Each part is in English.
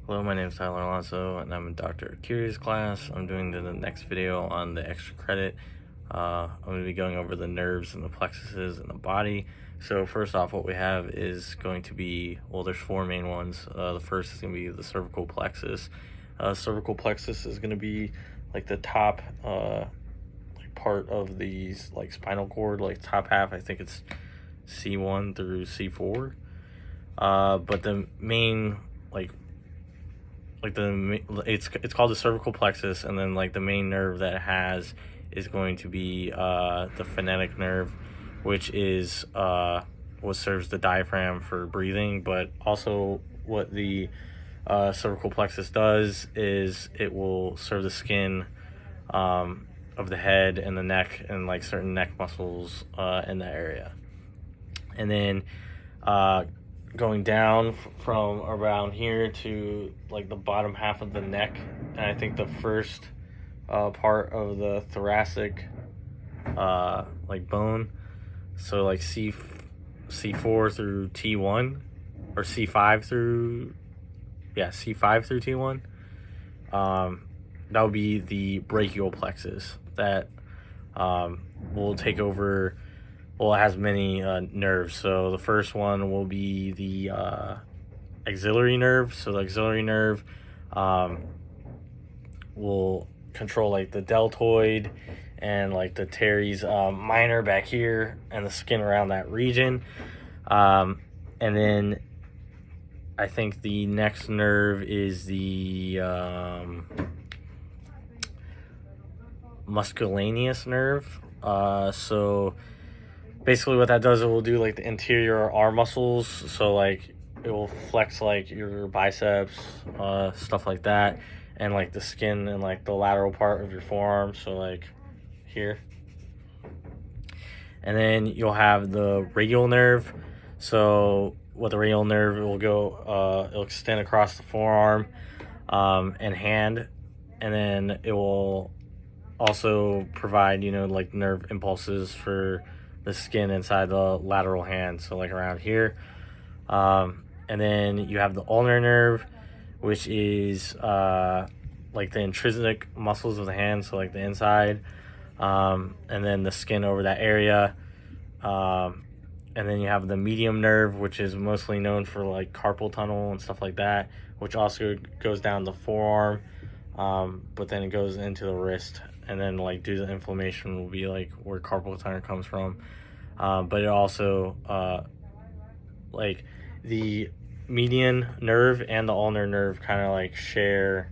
Hello, my name is Tyler Alonso, and I'm in Dr. Curious class. I'm doing the next video on the extra credit. I'm going to be going over the nerves and the plexuses in the body. So first off, what we have is going to be, well, there's four main ones. The first is going to be the cervical plexus. Cervical plexus is going to be like the top part of the spinal cord, like top half. I think it's C1 through C4. But the main it's called the cervical plexus, and then the main nerve that it has is going to be the phonetic nerve, which is what serves the diaphragm for breathing. But also what the cervical plexus does is it will serve the skin of the head and the neck, and certain neck muscles in that area. And then going down from around here to the bottom half of the neck, and I think the first part of the thoracic bone, so C4 through T1, or C5 through T1. That would be the brachial plexus that will take over. Well, it has many nerves. So the first one will be the axillary nerve. So the axillary nerve will control the deltoid and the teres minor back here and the skin around that region. And then I think the next nerve is the musculaneous nerve. So basically what that does, it will do the interior arm muscles. So it will flex your biceps, stuff like that, and the skin and the lateral part of your forearm, so here. And then you'll have the radial nerve. So with the radial nerve, it will go it'll extend across the forearm and hand, and then it will also provide nerve impulses for the skin inside the lateral hand, so around here. And then you have the ulnar nerve, which is the intrinsic muscles of the hand, so the inside, and then the skin over that area. And then you have the medium nerve, which is mostly known for carpal tunnel and stuff like that, which also goes down the forearm, but then it goes into the wrist, and then due to the inflammation will be where carpal tunnel comes from. But it also the median nerve and the ulnar nerve kind of share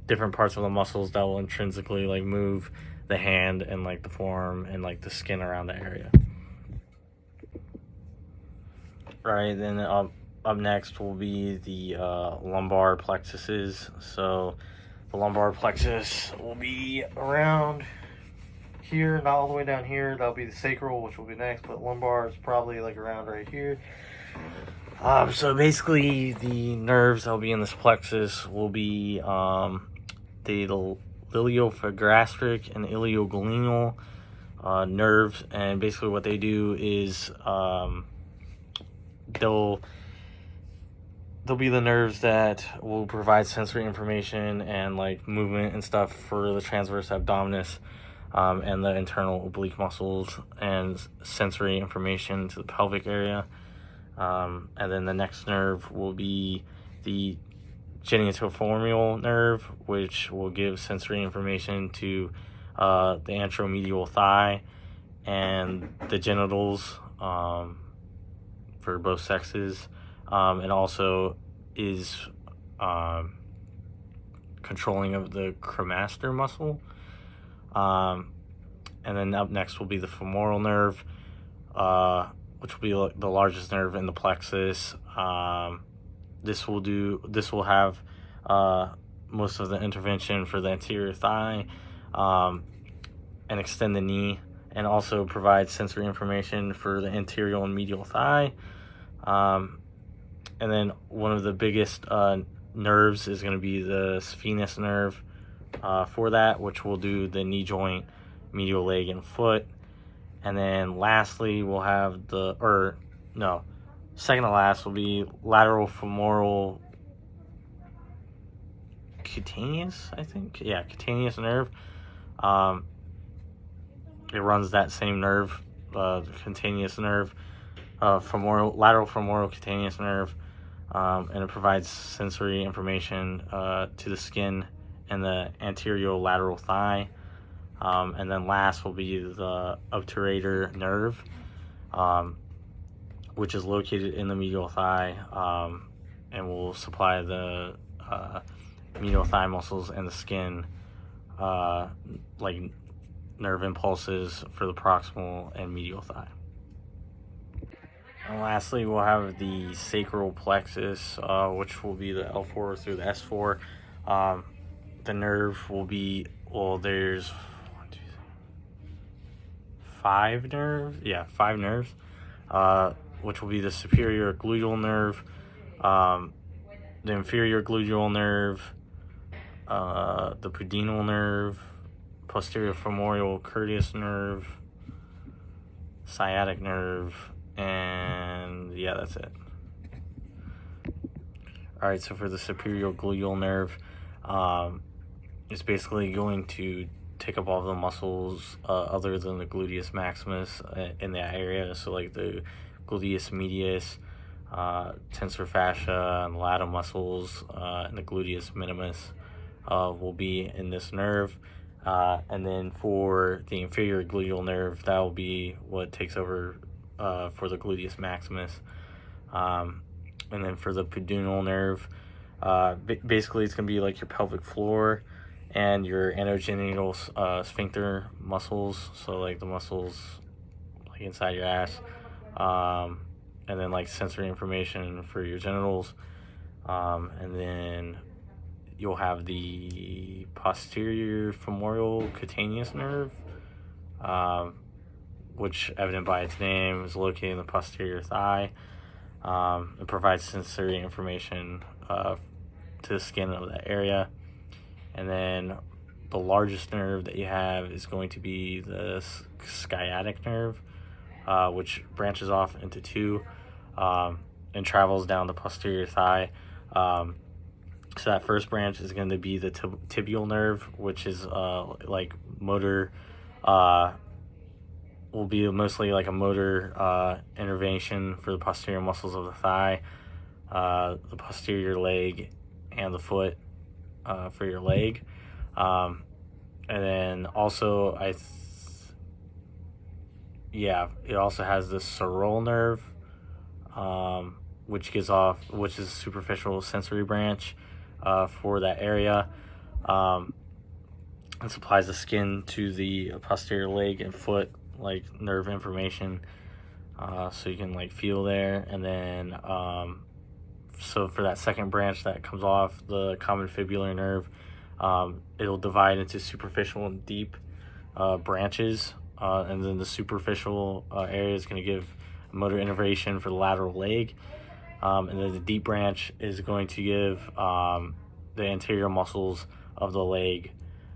different parts of the muscles that will intrinsically move the hand and the forearm and the skin around the area. Right, then up next will be the lumbar plexuses. So the lumbar plexus will be around here, not all the way down here. That'll be the sacral, which will be next, but lumbar is probably around right here. So basically the nerves that'll be in this plexus will be the iliogastric and ilioglenial nerves, and basically what they do is they'll be the nerves that will provide sensory information and movement and stuff for the transverse abdominis and the internal oblique muscles, and sensory information to the pelvic area. And then the next nerve will be the genitourinary nerve, which will give sensory information to the anteromedial thigh and the genitals for both sexes. And also is controlling of the cremaster muscle. And then up next will be the femoral nerve, which will be the largest nerve in the plexus. This will have most of the intervention for the anterior thigh, and extend the knee, and also provide sensory information for the anterior and medial thigh. And then one of the biggest nerves is going to be the sphinx nerve for that, which will do the knee joint, medial leg, and foot. And then lastly, we'll have second to last will be lateral femoral cutaneous, I think. Yeah, cutaneous nerve. It runs that same nerve, the cutaneous nerve, lateral femoral cutaneous nerve, and it provides sensory information to the skin and the anterior lateral thigh. And then last will be the obturator nerve, which is located in the medial thigh, and will supply the medial thigh muscles and the skin like nerve impulses for the proximal and medial thigh. And lastly, we'll have the sacral plexus, which will be the L4 through the S4. The nerve will be, there's 5 nerves. Yeah, 5 nerves, which will be the superior gluteal nerve, the inferior gluteal nerve, the pudendal nerve, posterior femoral courteous nerve, sciatic nerve, and yeah, that's it. All right, so for the superior gluteal nerve, it's basically going to take up all the muscles other than the gluteus maximus in that area. So like the gluteus medius, tensor fascia, and lata muscles, and the gluteus minimus will be in this nerve. And then for the inferior gluteal nerve, that will be what takes over for the gluteus maximus. And then for the pudendal nerve, basically it's going to be like your pelvic floor and your anogenital sphincter muscles, so like the muscles like inside your ass, and then like sensory information for your genitals, and then you'll have the posterior femoral cutaneous nerve, which, evident by its name, is located in the posterior thigh. It provides sensory information to the skin of that area. And then the largest nerve that you have is going to be the sciatic nerve, which branches off into 2 and travels down the posterior thigh. So that first branch is going to be the tibial nerve, which is like motor, will be mostly like a motor intervention for the posterior muscles of the thigh, the posterior leg, and the foot for your leg. And then also it also has the sural nerve, which is a superficial sensory branch for that area, and supplies the skin to the posterior leg and foot, like nerve information, so you can like feel there. And then so for that second branch that comes off, the common fibular nerve, it'll divide into superficial and deep branches, and then the superficial area is going to give motor innervation for the lateral leg, and then the deep branch is going to give the anterior muscles of the leg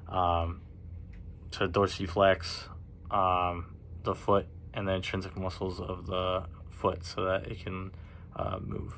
to dorsiflex the foot and the intrinsic muscles of the foot so that it can move.